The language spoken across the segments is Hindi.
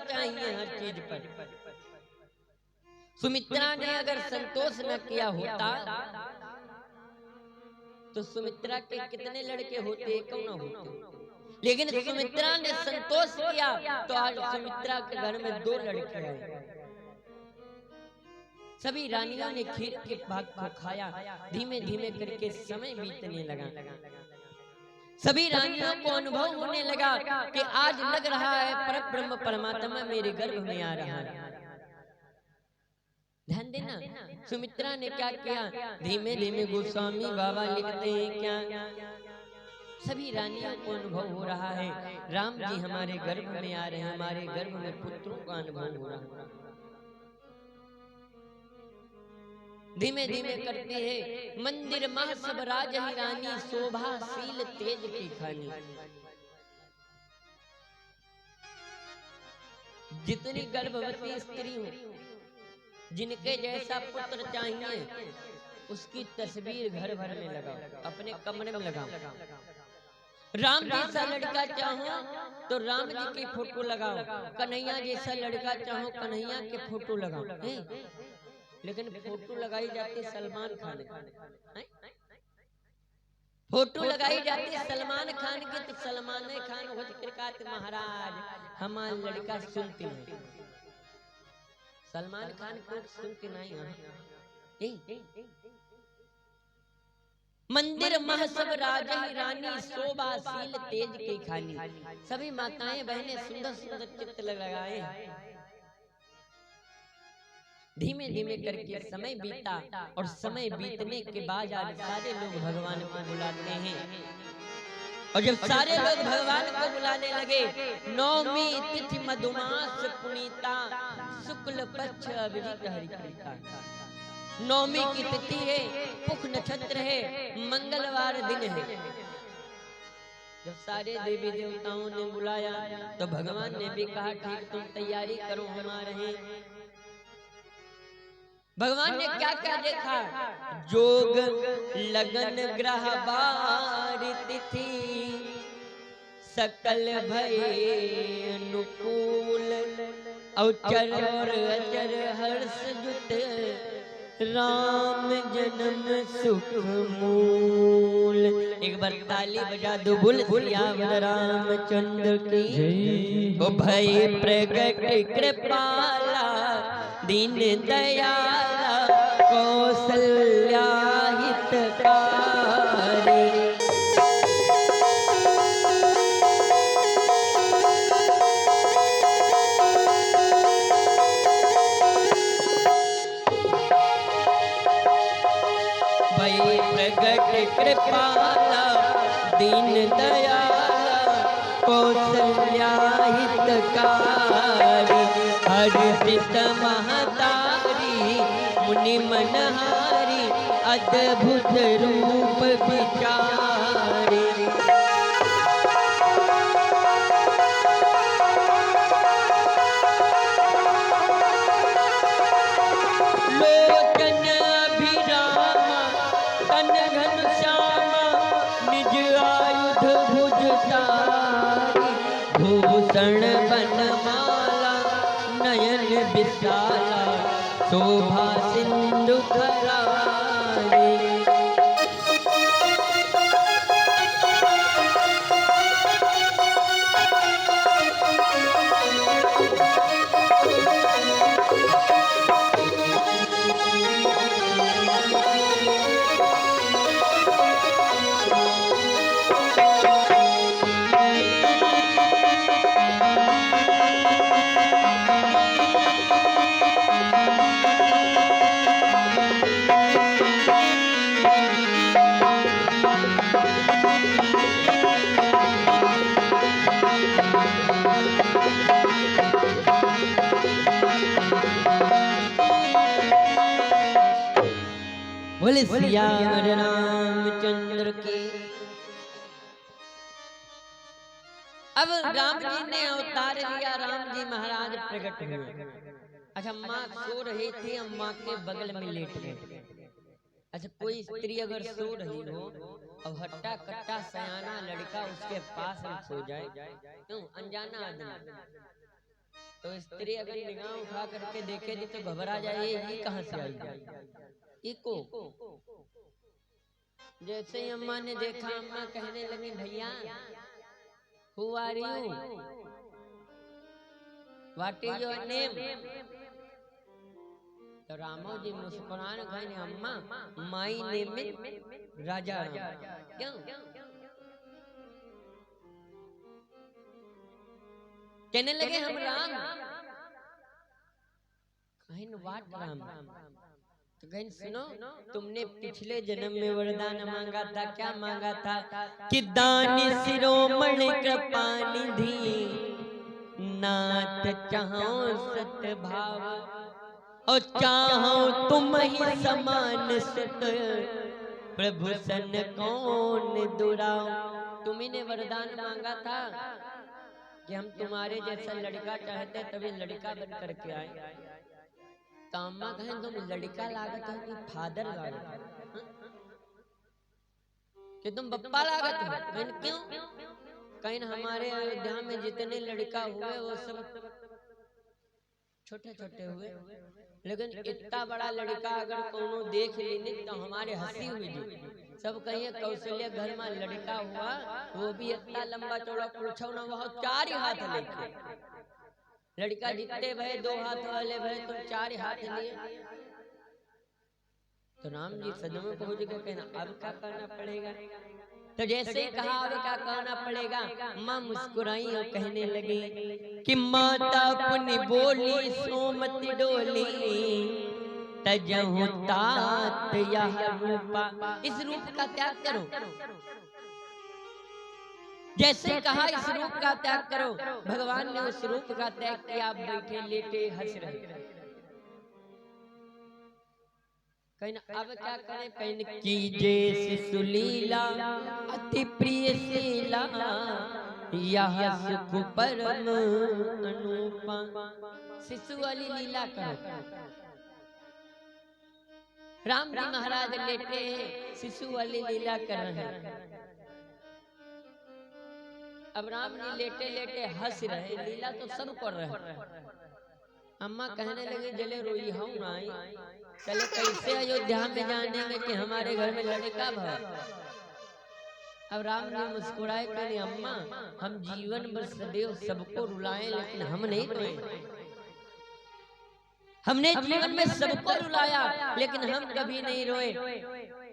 चाहिए हर चीज पर। सुमित्रा ने अगर संतोष न किया होता तो सुमित्रा के कितने लड़के होते, क्यों ना होते। लेकिन सुमित्रा ने संतोष किया तो आज सुमित्रा के घर में 2 लड़के आए। सभी रानियों ने खीर के भाग को खाया। धीमे धीमे करके समय बीतने लगा। सभी रानियों को अनुभव होने लगा कि आज लग रहा है परब्रह्म परमात्मा मेरे गर्भ में आ रहा है। ध्यान देना, सुमित्रा ने क्या किया, धीमे धीमे गोस्वामी बाबा लिखते हैं क्या, सभी रानियों को अनुभव हो रहा है राम जी हमारे गर्भ में आ रहे हैं, हमारे गर्भ में पुत्रों का अनुभव हो रहा है। धीमे धीमे करते हैं मंदिर मह सब राज ही रानी, शोभाशील तेज की खानी। जितनी गर्भवती स्त्री हो, जिनके जैसा पुत्र चाहिए, उसकी तस्वीर घर भर में लगाओ, अपने कमरे में लगाओ। राम जैसा लड़का चाहो तो राम जी की फोटो लगाओ, कन्हैया जैसा लड़का चाहो कन्हैया के फोटो लगाओ। लेकिन फोटो लगाई जाती सलमान खान की, फोटो लगाई जाती सलमान खान की, तो सलमान खान हो कहते महाराज हमारा लड़का सुनते नहीं, सलमान खान को सुनते नहीं। मंदिर मह सब राज ही रानी, शोभाशील तेज की खानी। सभी माताएं बहनें सुंदर सुंदर चित्र लगाए। धीमे धीमे करके समय बीता और समय बीतने के बाद आज सारे लोग भगवान को बुलाते हैं। और जब सारे लोग भगवान को बुलाने लगे, नौमी तिथि मधुमास पुनीता, शुक्ल पक्ष अभिजित हरिप्रीता। नौमी की तिथि है, पुख नक्षत्र है, मंगलवार दिन है। जब सारे देवी देवताओं ने बुलाया तो भगवान ने भी कहा ठीक तुम तैयारी करो हम आ रहे हैं। भगवान ने क्या क्या देखा, जोग लगन ग्रह बार तिथि, सकल भय अनुकूल, अवचर और अचर हर्ष जुट, राम जन्म सुख मूल। एक बार ताली बजा दो, बोल सियावर रामचंद्र की। ओ भय प्रगट कृपाला, दीन दयाला, कौसल्या हितकारी। भय प्रगट कृपाला, दीन दयाला, कौसल्या हितकारी। हर्षित महतारी, मुनि मनहारी, अद्भुत रूप विचारी। लोचन अभिरामा, तन घनश्यामा, निज आयुध भुजधारी। भूषण बनमाला, नयन विशाला, शोभा सिंधु करारी। बोले सियावर रामचंद्र की। अब राम जी ने अवतार लिया, राम जी महाराज प्रकट हुए। अच्छा, माँ सो रही थी, माँ के बगल में लेट गए। अच्छा, कोई स्त्री अगर सो रही हो और हट्टा कट्टा सयाना लड़का उसके पास में सो जाए, क्यों अनजाना आदमी, तो स्त्री अगर निगाह उठा करके देखे तो घबरा जाए, ये कहां से आई, इको। जैसे ही अम्मा ने देखा, अम्मा कहने लगी भैया who are you, what is your name. तो रामो जी मुस्कुराने कहने अम्मा my name is Raja Ram. क्यों? कहने लगे हम राम। कहीं व्हाट राम। तो कहीं सुनो, तुमने पिछले जन्म में वरदान मांगा था, क्या मांगा था कि दानी शिरोमणि कृपानिधि नाथ चाहो सत भाव और चाहो तुम ही समान सुत प्रभु सन कौन दुराव। तुम्ही ने वरदान मांगा था कि हम तुम्हारे जैसा लड़का चाहते, तभी लड़का बन करके आए। तो अम्मा कहें तुम लड़का लागत हो कि फादर लागत हो, कि तुम बप्पा लागत हो। कहीं क्यों? कहीं हमारे अयोध्या में जितने लड़का हुए वो सब छोटे छोटे हुए, लेकिन इतना बड़ा लड़का अगर कोनो देख लेने तो हमारे हंसी हुई जी। सब कहिए कौशल्य घर में लड़का हुआ, वो भी इतना लंबा चौड़ा पूछो ना, वह 4 हाथ लेके। लड़का जितने भय 2 हाथ वाले भय, तुम 4 हाथ लिए। तो राम जी सदमे पहुंच गए, कहना अब क्या करना पड़ेगा। तो जैसे ही कहा अब क्या करना पड़ेगा, माँ मुस्कुराई और कहने लगी कि माता अपनी बोली सोमति डोली तजहु तात यह रूपा। इस रूप का त्याग करो। जैसे कहा इस रूप का त्याग करो, भगवान ने उस रूप का त्याग किया। आप बैठे लेटे हंस रहे। कहना अब क्या करें, कहने कीजे शिशु लीला अति प्रिय शीला यह सुख परम अनुपा। शिशु वाली लीला करो। राम जी महाराज लेटे हैं, शिशु वाली लीला कर रहे हैं। अब राम जी लेटे लेटे हंस रहे, लीला तो सब कर रहे। अम्मा कहने लगी जले रोई हम नाई, चले कैसे अयोध्या में जानेंगे कि हमारे घर में लड़का भर। अब राम जी मुस्कुराए, कहने अम्मा हम जीवन भर सदैव सबको रुलाए, लेकिन हम नहीं रोए। हमने जीवन में सबको रुलाया, लेकिन हम कभी नहीं रोए।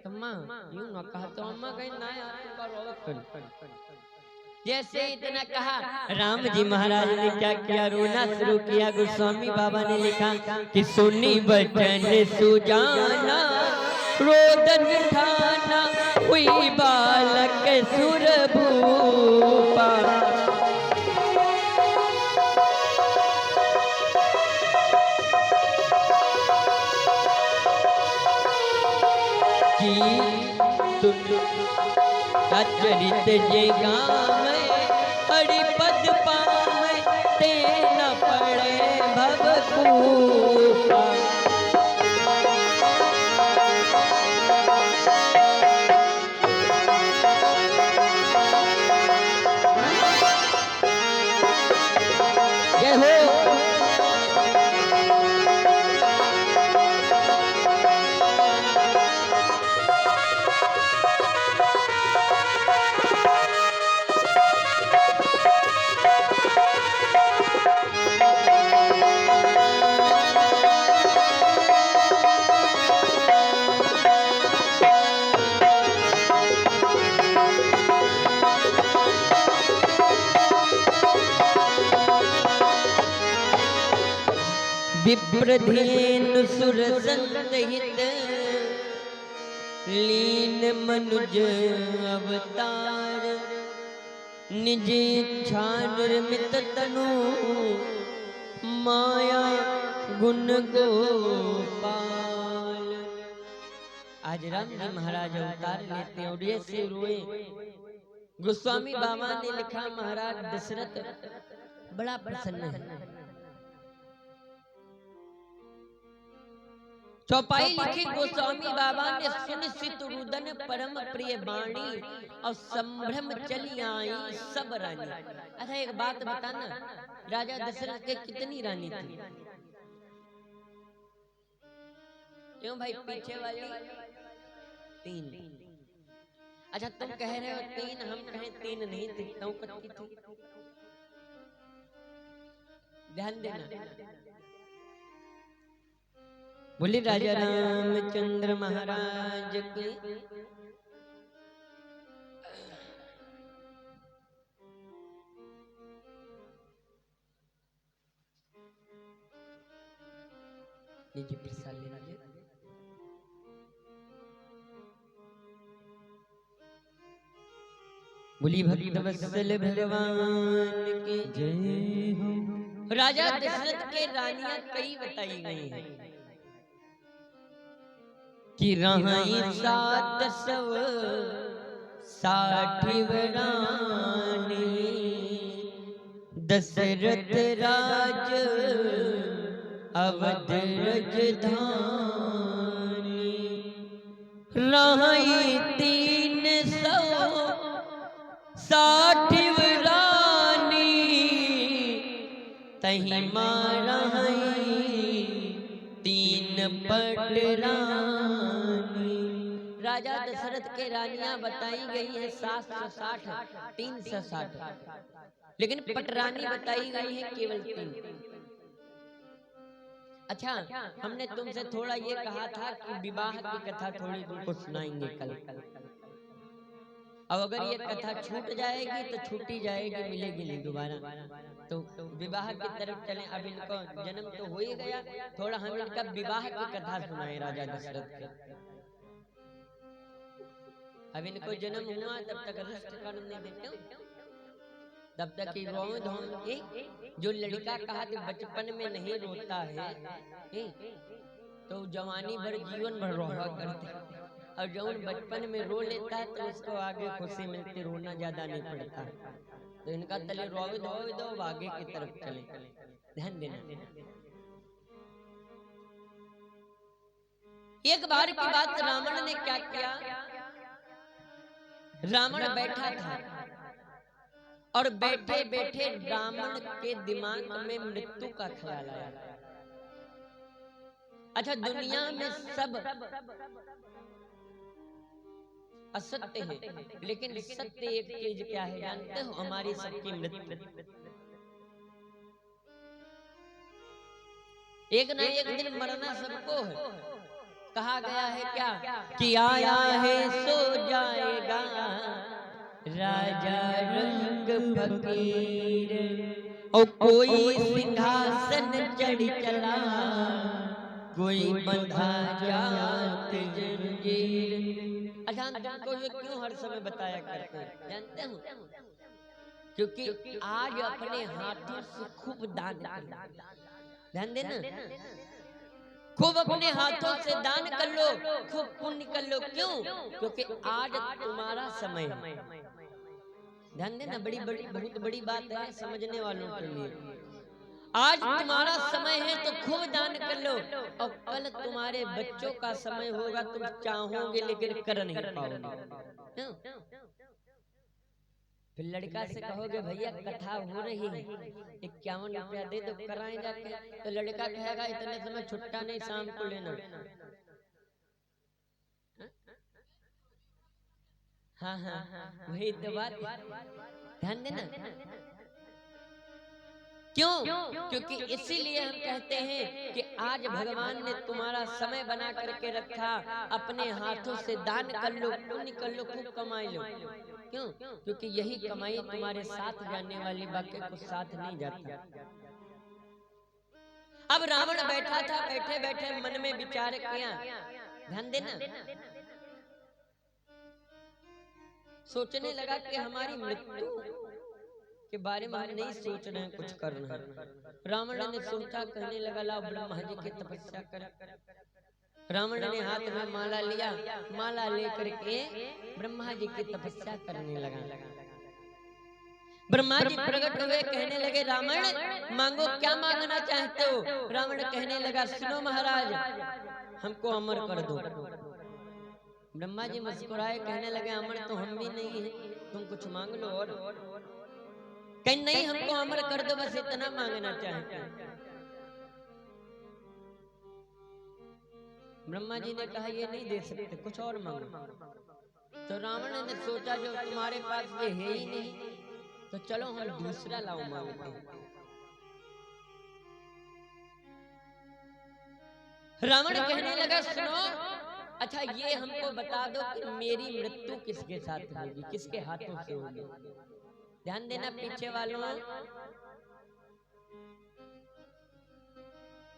अम्मा यूं ना कहा, तो अम्मा कहीं ना। जैसे इतना कहा, राम जी महाराज ने क्या किया, रोना शुरू किया। गोस्वामी बाबा ने लिखा कि सुनी बचन सुजाना रोदन ठाना हुई बालक सुर भूपा। चरित जे गाम हरिपद पाम ते न पड़े भवकूपा। जय हो। विप्रधेनु सुर संहित लीन मनुज अवतार निज इच्छा निर्मित तनु माया गुण गोपाल। आज राम जी महाराज अवतार लेते और ऐसे रोए। गोस्वामी बाबा ने लिखा महाराज दशरथ बड़ा प्रसन्न है। चौपाई लिखी गोस्वामी बाबा ने सुन सित रुदन परम प्रिय बाणी और संभ्रम चली आई सब रानी। अच्छा एक बात बताना, राजा दशरथ के कितनी रानी थी? क्यों भाई पीछे वाली 3। अच्छा तुम कह रहे हो 3, हम कहें 3 नहीं थी, 9 की थी। ध्यान देना। बोले राजा रामचंद्र महाराज की। लीजिए प्रसाद ले लीजिए। बोली भक्त वत्सल भगवान की जय हो। राजा दशरथ के रानियां कई बताई गई हैं कि रहाई 760 रानी दशरथ राज अवध राजधानी रहाई 360 रानी तही मारहाई 3 पट रानी। राजा दशरथ के रानियां बताई गई है 760, 360, लेकिन पटरानी बताई गई है केवल 3। अच्छा हमने तुमसे थोड़ा ये कहा था कि विवाह की कथा थोड़ी तुमको सुनाएंगे कल। अब अगर ये कथा छूट जाएगी तो छूटी जाएगी, मिलेगी नहीं दोबारा। तो विवाह की तरफ चलें। अब इनको जन्म तो हो ही गया, थोड़ा हम इनका विवाह की कथा सुनाएं राजा दशरथ के। अब इनको जन्म हुआ तब तक रष्ट कर नहीं देते, तब तक ही रोए धोए। जो लड़का कहा कि बचपन में नहीं रोता है तो जवानी भर जीवन भर रोहा करते, और जौन बचपन में रो लेता है तो उसको आगे खुशी मिलती, रोना ज्यादा नहीं पड़ता। तो इनका तले रोए धोए दो, आगे की तरफ चले। ध्यान देना। एक बार की बात, रावण ने क्या किया, रावण बैठा था और बैठे बैठे रावण के दिमाग में मृत्यु का ख्याल आया। अच्छा दुनिया में सब असत्य है, लेकिन सत्य एक चीज क्या है जानते हो? हमारी सबकी मृत्यु। एक ना एक दिन मरना सबको है। कहा गया है क्या कि आया है सो जाएगा राजा रंग फकीर, और कोई सिंहासन चढ़ चला, कोई बंधा जात जंजीर। अच्छा तुमको ये क्यों हर समय बताया करते हैं जानते हो? क्योंकि आज अपने हाथों से खूब दान कर, ध्यान देना, खूब अपने हाथों से दान कर लो, खूब पुण्य कर लो। क्यों? क्योंकि आज तुम्हारा समय है। ध्यान देना, बड़ी बड़ी बहुत बड़ी बात है समझने वालों के लिए। आज तुम्हारा समय है तो खूब दान कर लो, और कल तुम्हारे बच्चों का समय होगा, तुम चाहोगे लेकिन कर नहीं पाओगे। फिर लड़का से कहोगे भैया कथा हो रही है, 51 रुपया दे दो कराएं जाके, तो लड़का कहेगा इतने समय छुट्टा नहीं, शाम को लेना। हाँ हाँ वही तो बात, ध्यान देना। क्यों? क्योंकि इसीलिए हम कहते हैं कि आज भगवान ने तुम्हारा समय बना करके रखा, अपने हाथों से दान कर लो, पुण्य कर लो, खूब कमाई लो। क्यों? क्योंकि यही कमाई तुम्हारे साथ जाने वाली, बाकी कुछ साथ नहीं जाता। अब रावण बैठा था, बैठे बैठे मन में विचार किया, ध्यान देना, सोचने लगा कि हमारी मृत्यु के बारे में हम नहीं सोच रहे हैं, कुछ कर रहे हैं। रावण ने सोचा, कहने लगा लाओ ब्रह्मा जी की तपस्या कर। रावण ने हाथ में माला लिया, माला लेकर के ब्रह्मा जी की तपस्या करने लगा। ब्रह्मा जी प्रकट हुए, कहने लगे रावण मांगो, क्या मांगना चाहते हो? रावण कहने लगा सुनो महाराज, हमको अमर कर दो। ब्रह्मा जी मुस्कुराए, कहने लगे अमर तो हम भी नहीं है, तुम कुछ मांग लो। और कहीं नहीं हमको अमर कर दो, बस इतना मांगना चाहते हैं। ब्रह्मा जी ने कहा ये नहीं दे सकते, कुछ और मांगो। तो रावण ने सोचा जो तुम्हारे पास ये है ही नहीं, तो चलो हम दूसरा लाओ मांगते हैं। रावण कहने लगा सुनो, अच्छा ये हमको बता दो कि मेरी मृत्यु किसके साथ होगी, किसके हाथों से होगी। ध्यान देना पीछे वालों,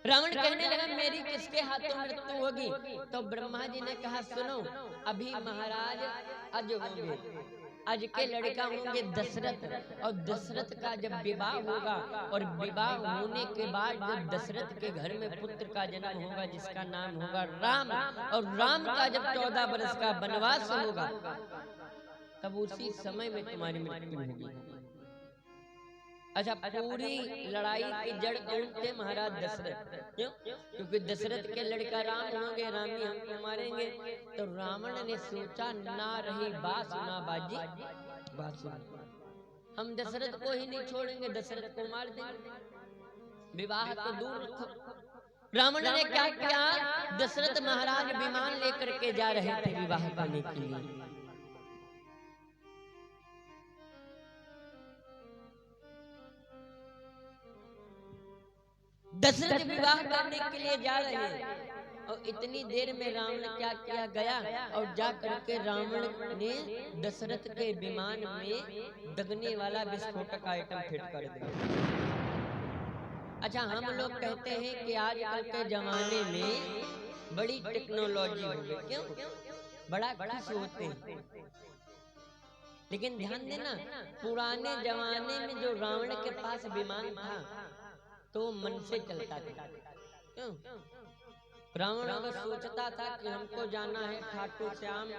रावण कहने लगा मेरी किसके हाथों मृत्यु होगी। तो ब्रह्मा जी ने कहा सुनो, अभी महाराज अज होंगे, अज के लड़का होंगे दशरथ, और दशरथ का जब विवाह होगा और विवाह होने के बाद जब दशरथ के घर में पुत्र का जन्म होगा जिसका नाम होगा राम, और राम का जब 14 वर्ष का वनवास होगा तब उसी समय में तुम्हारी मृत्यु होगी। अच्छा, पूरी लड़ाई की जड़ कौन थे? महाराज दशरथ। क्यों? क्योंकि दशरथ के लड़का राम होंगे, राम ही हमको मारेंगे। तो रावण ने सोचा ना रही बासुना बाजी बासुना, हम दशरथ को ही नहीं छोड़ेंगे, दशरथ को मार देंगे। विवाह तो दूर रखो। रावण ने क्या किया, दशरथ महाराज विमान लेकर के जा रहे थे विवाह करने के लिए। दशरथ विवाह करने के लिए जा रहे हैं और इतनी देर में रावण क्या किया, गया और जा करके रावण ने दशरथ के विमान में दगने वाला विस्फोटक आइटम फिट कर दिया। अच्छा, हम लोग कहते हैं कि आजकल के जमाने में बड़ी टेक्नोलॉजी हो गई, क्यों बड़ा खुश होते हैं, लेकिन ध्यान देना पुराने जमाने में जो रावण के पास विमान था तो मन से चलता था। क्यों? रावण अगर सोचता था कि हमको जाना है खाटू श्याम,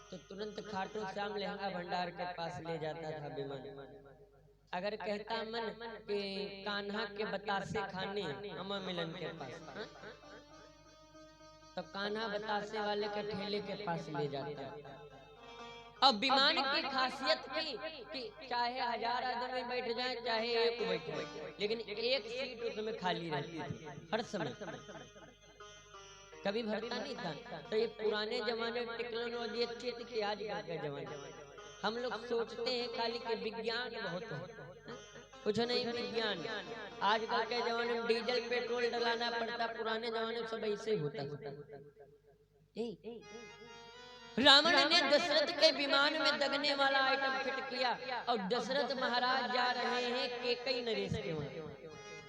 तो तुरंत खाटू श्याम लहंगा भंडार के पास ले जाता था विमान। अगर कहता मन कि कान्हा के बतासे खाने अमर मिलन के पास, हा? तो कान्हा बतासे वाले के ठेले के पास ले जाता। अब विमान की खासियत थी कि चाहे 1000 आदमी बैठ जाए चाहे एक बैठे, लेकिन एक सीट उसमें खाली रहती थी हर समय, कभी भरता नहीं था। तो ये पुराने जमाने में टेक्नोलॉजी अच्छी थी कि आज कल के जमाने हम लोग सोचते हैं खाली कि विज्ञान बहुत है, कुछ नहीं विज्ञान। आजकल के जमाने में डीजल पेट्रोल डलाना पड़ता, पुराने जमाने में सब ऐसे होता था। रावण ने दशरथ के विमान में दगने वाला आइटम फिट किया और दशरथ महाराज जा रहे हैं कैकेयी नरेश के वहां,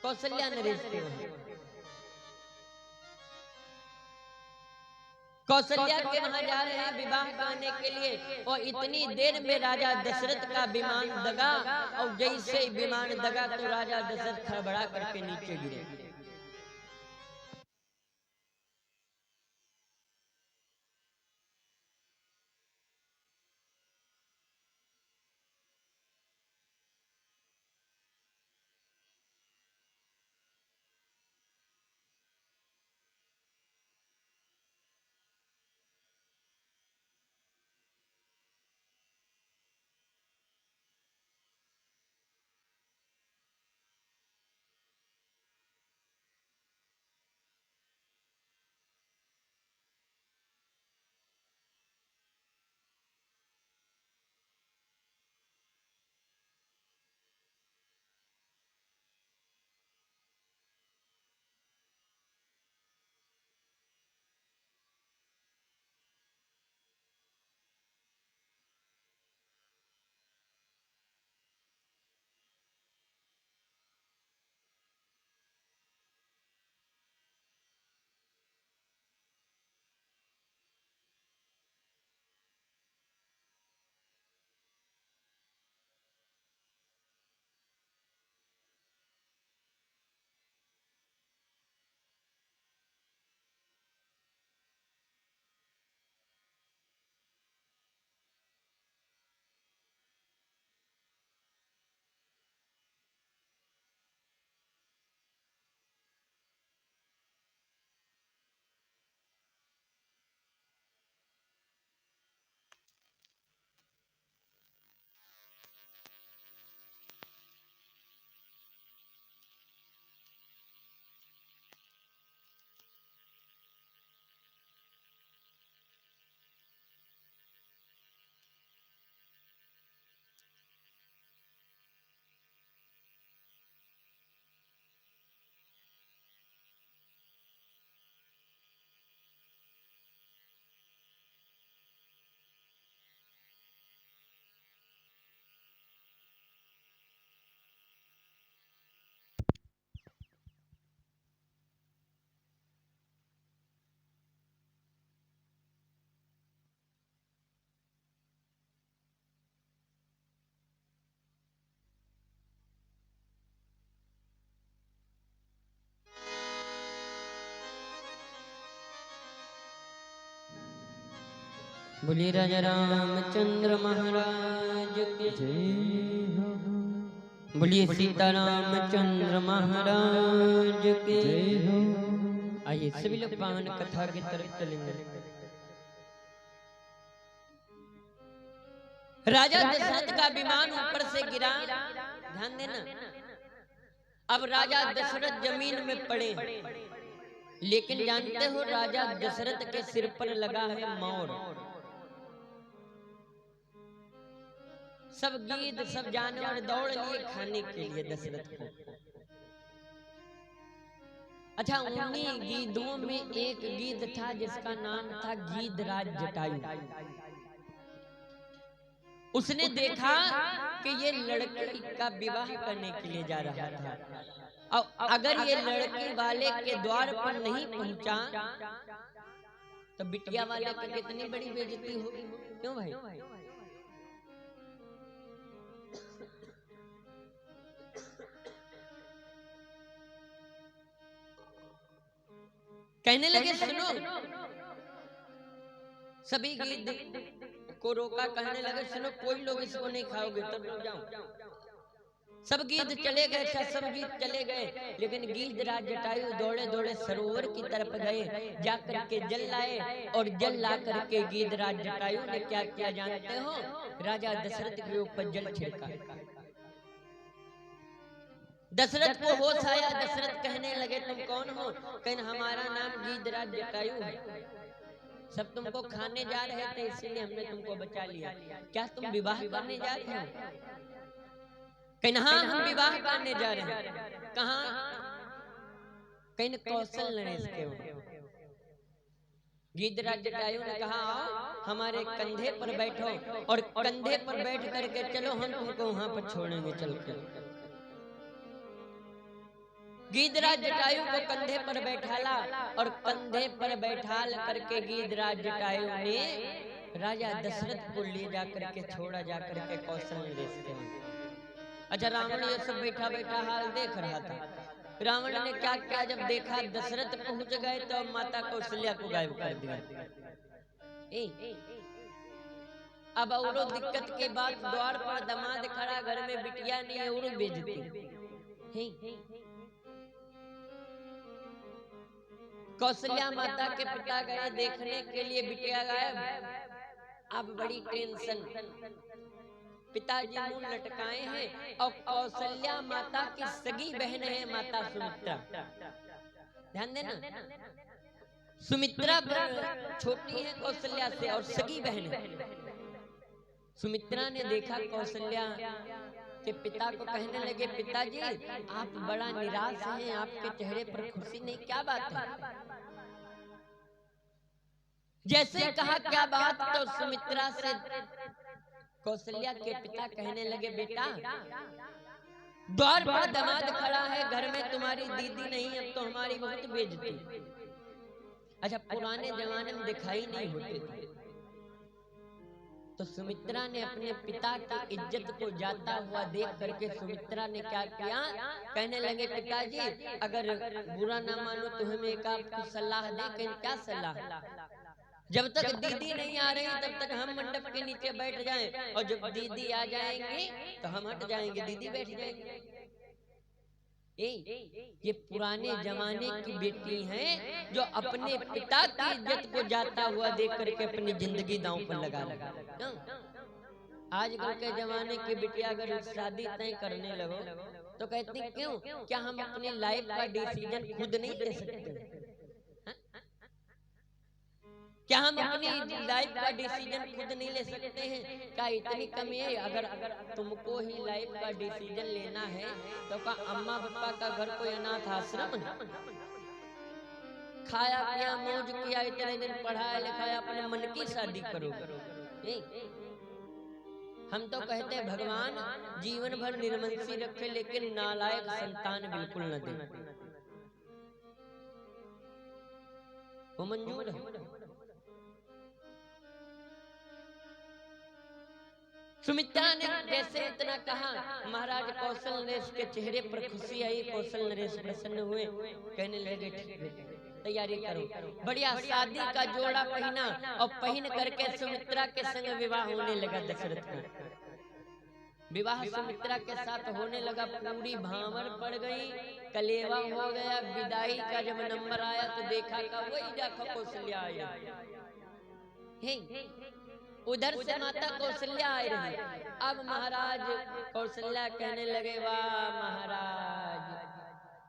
कौशल्या नरेश के वहां। कौशल्या के वहां जा रहे हैं विवाह करने के लिए, और इतनी देर में राजा दशरथ का विमान दगा, और जैसे विमान दगा तो राजा दशरथ खड़बड़ा करके नीचे गिरे। बोलिए राजा रामचंद्र महाराज के जय हो। बोलिए सीतारामचंद्र महाराज के जय हो। आइए सभी लोग पावन कथा की तरफ चलेंगे। राजा दशरथ का विमान ऊपर से गिरा, ध्यान देना। अब राजा दशरथ जमीन में पड़े, लेकिन जानते हो राजा दशरथ के सिर पर लगा है मोर। सब गीद सब जानवर दौड़ लिए खाने के लिए दशरथ को। अच्छा, उन्हीं गीदों में एक गीद था जिसका नाम था गीदराज जटायु। उसने देखा कि ये लड़की का विवाह करने के लिए जा रहा था, और अगर ये लड़की वाले के द्वार पर नहीं पहुंचा तो बिटिया वाले की कितनी बड़ी बेइज्जती होगी। क्यों भाई? कहने लगे सुनो, सभी गीद को रोका, कहने लगे सुनो कोई लोग इसको नहीं खाओगे तब रुक जाओ। सब गीद चले गए, सब गीद चले गए, लेकिन गीदराज जटायु दौड़े दौड़े सरोवर की तरफ गए, जाकर के जल लाए, और जल ला करके गीदराज जटायु ने क्या किया जानते हो? राजा दशरथ के ऊपर जल छिड़का। दशरथ को होश आया, दशरथ कहने लगे तुम कौन हो? कहने हमारा नाम गीदराज जटायु है, सब तुमको खाने जा रहे थे इसलिए हमने तुमको बचा लिया। क्या तुम विवाह करने जा रहे हो? कहने हाँ हम विवाह करने जा रहे हैं। कहाँ? कहने कौशल नरेश के वहां। गीदराज जटायु ने कहा आओ हमारे कंधे पर बैठो, और कंधे पर बैठ करके चलो हम तुमको वहां पर छोड़ेंगे चलकर। गीदराज जटायु को कंधे पर बैठाला, और कंधे पर बैठाल करके गीदराज जटायु ने राजा दशरथ को ले जाकर के छोड़ा जाकर के कौशल नरेश के वहां। अच्छा, रावण ये सब बैठा बैठा हाल देख रहा था। रावण ने क्या किया, जब देखा दशरथ पहुंच गए तो माता कौशल्या को गायब कर दिया। अब और दिक्कत के बाद द्वार पर दामाद खड़ा, घर में बिटिया नहीं है, और बेइज्जती। कौशल्या माता के पिता गए देखने के लिए, बिटिया गायब। अब बड़ी टेंशन, पिताजी मुंह लटकाए हैं, और कौशल्या माता की सगी बहन है माता सुमित्रा। ध्यान देना, सुमित्रा छोटी है कौशल्या से और सगी बहन है। सुमित्रा ने देखा कौशल्या के पिता को, कहने लगे पिताजी आप बड़ा निराश हैं, आपके चेहरे पर खुशी नहीं, क्या बात है? जैसे कहा क्या बात, तो सुमित्रा से कौशल्या के पिता कहने लगे बेटा द्वार पर दामाद खड़ा है, घर में तुम्हारी दीदी नहीं, अब तो हमारी बहुत बेइज्जती। अच्छा, पुराने जमाने में दिखाई नहीं होते थे, तो सुमित्रा ने अपने पिता की इज्जत को जाता हुआ देख करके सुमित्रा ने क्या किया, कहने लगे पिताजी अगर बुरा ना मानो तो हमें एक आपको सलाह दे। क्या सलाह? जब तक दीदी नहीं आ रही तब तक हम मंडप के नीचे बैठ जाएं, और जब दीदी आ जाएंगी तो हम हट जाएंगे, दीदी बैठ जाएंगे। ये पुराने जमाने की बेटी हैं जो अपने पिता की इज्जत को जाता हुआ देख करके अपनी जिंदगी दांव पर लगा लगा। आजकल के जमाने की बिटिया अगर शादी तय करने लगो तो कहती क्यों, क्या हम अपनी लाइफ का डिसीजन खुद नहीं ले सकते? क्या हम अपनी लाइफ का डिसीजन खुद नहीं ले सकते हैं? क्या इतनी कमी है? अगर तुमको ही लाइफ का डिसीजन लेना है तो क्या अम्मा पापा का घर कोई अनाथ आश्रम है? खाया पिया मौज किया, इतने दिन पढ़ाया लिखाया, अपने मन की शादी करो। हम तो कहते हैं भगवान जीवन भर निर्वंशी रखे लेकिन नालायक संतान बिल्कुल न दे। वो मंजूर है। सुमित्रा ने जैसे इतना कहा, महाराज कौशल नरेश के चेहरे पर खुशी आई। कौशल नरेश प्रसन्न हुए, कहने लगे ठीक है, तैयारी करो। बढ़िया शादी का जोड़ा पहना और पहन करके सुमित्रा के संग विवाह होने लगा दशरथ का। विवाह सुमित्रा के साथ होने लगा, पूरी भांवर पड़ गई, कलेवा हो गया। विदाई का जब नंबर आया तो देखा का वही देखो कौशल्या आई रही। उधर से माता कौशल्या आई रही। अब महाराज कौशल्या कहने लगे, वाह महाराज,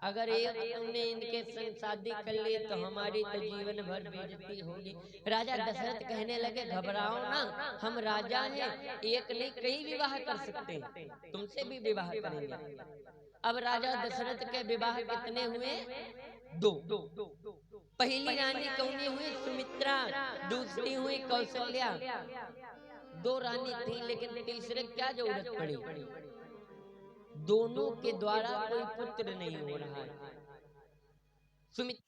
अगर एक तुमने इनके संग शादी कर ली तो हमारी तो जीवन भर बेइज्जती होगी। राजा दशरथ कहने लगे, घबराओ ना, हम राजा हैं, एक नहीं कई विवाह कर सकते हैं, तुमसे भी विवाह करेंगे। अब राजा दशरथ के विवाह कितने हुए? दो। पहली रानी कौन हुई? सुमित्रा। दूसरी हुई कौशल्या। दो रानी थी, लेकिन तीसरे क्या जरूरत पड़ी? दोनों के द्वारा कोई पुत्र नहीं हो रहा है। सुमित्रा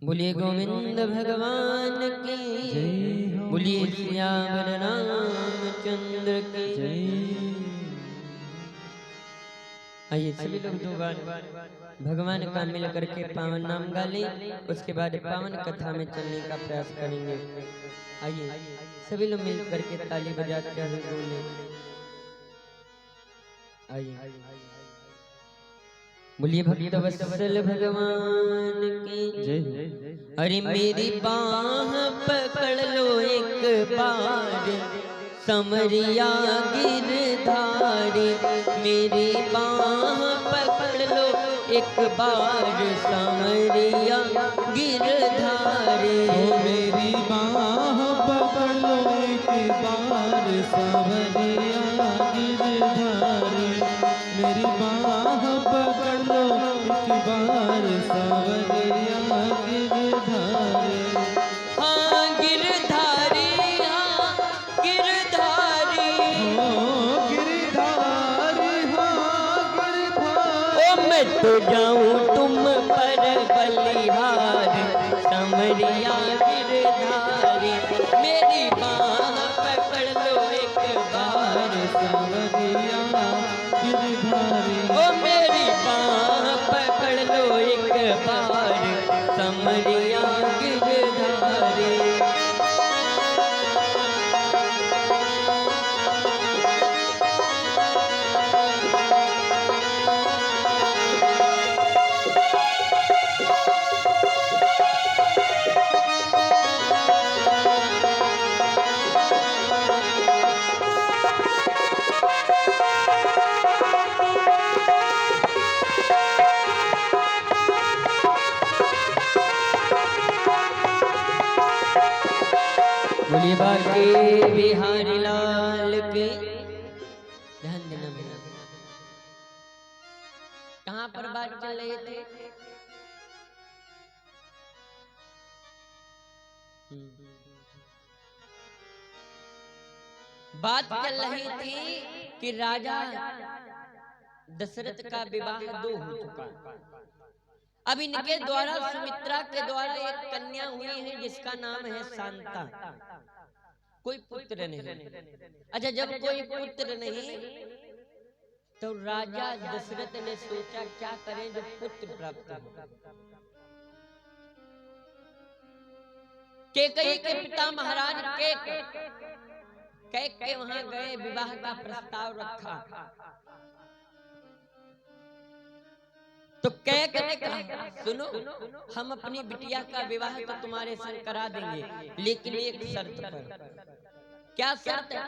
बोलिए गोविंद भगवान की, बोलिए श्याम रामचंद्र की जय। आइए सभी लोग दो बार भगवान का मिल करके पावन नाम गा लें, उसके बाद पावन कथा में चलने का प्रयास करेंगे। आइए सभी लोग मिल करके ताली बजाते हुए बोले। आइए बोलिए भक्त वत्सल भगवान की जय। अरे मेरी बाह पकड़ लो एक बार समरिया गिरधारी, मेरी बाह पकड़ लो एक बार समरिया गिरधारी। मेरी बाह पकड़ लो एक बार समरिया गिरधारी, मेरी बाह पकड़ लो एक बार समरिया गिरधारी। हाँ गिरधारी, हाँ गिरधारी, गिरधारी, हाँ गिरधारी। ओ मैं तो जाऊं तुम पर बलिहार समरिया गिरधारी, मेरी बाह पकड़ लो एक बार समरिया गिरधारी। ओ मेरी बाह पकड़ लो एक बार समरिया गिरधारी। बोले बाके बिहारी लाल के। ध्यान देना मेरा, कहां पर बात चल रही थी? बात चल रही थी कि राजा दशरथ का विवाह 2 हो चुका। अब इनके द्वारा सुमित्रा के द्वारा एक कन्या हुई है जिसका नाम है शांता। कोई पुत्र नहीं। अच्छा, जब कोई पुत्र नहीं तो राजा दशरथ ने सोचा क्या करें जब पुत्र प्राप्त हो। कैकेयी के पिता महाराज कैक के वहां गए, विवाह का प्रस्ताव रखा। तो कैक ने कहा सुनो, हम अपनी बिटिया का विवाह तो तुम्हारे संग करा देंगे, लेकिन एक शर्त पर। क्या शर्त है?